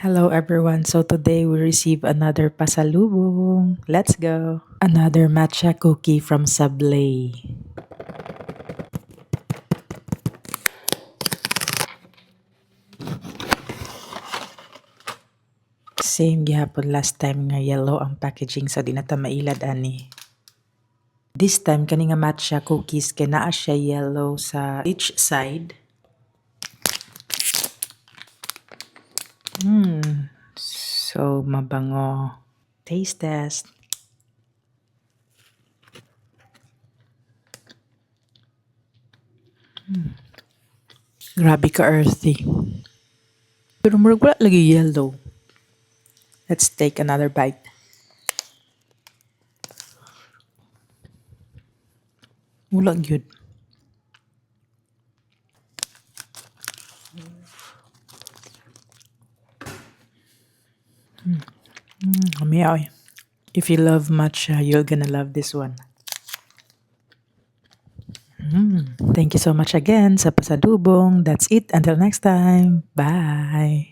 Hello everyone. So today we receive another pasalubong. Let's go. Another matcha cookie from Sablé. Same gihapon last time nga yellow ang packaging so di na ta mailad ani. This time kani nga matcha cookies kay naa siya yellow sa each side. So mabango. Taste test. Grabe ka earthy. Pero murag wala lagi yellow. Let's take another bite. Wala gyud. Meow. If you love matcha, you're gonna love this one. Thank you so much again sa pasalubong. That's it. Until next time. Bye.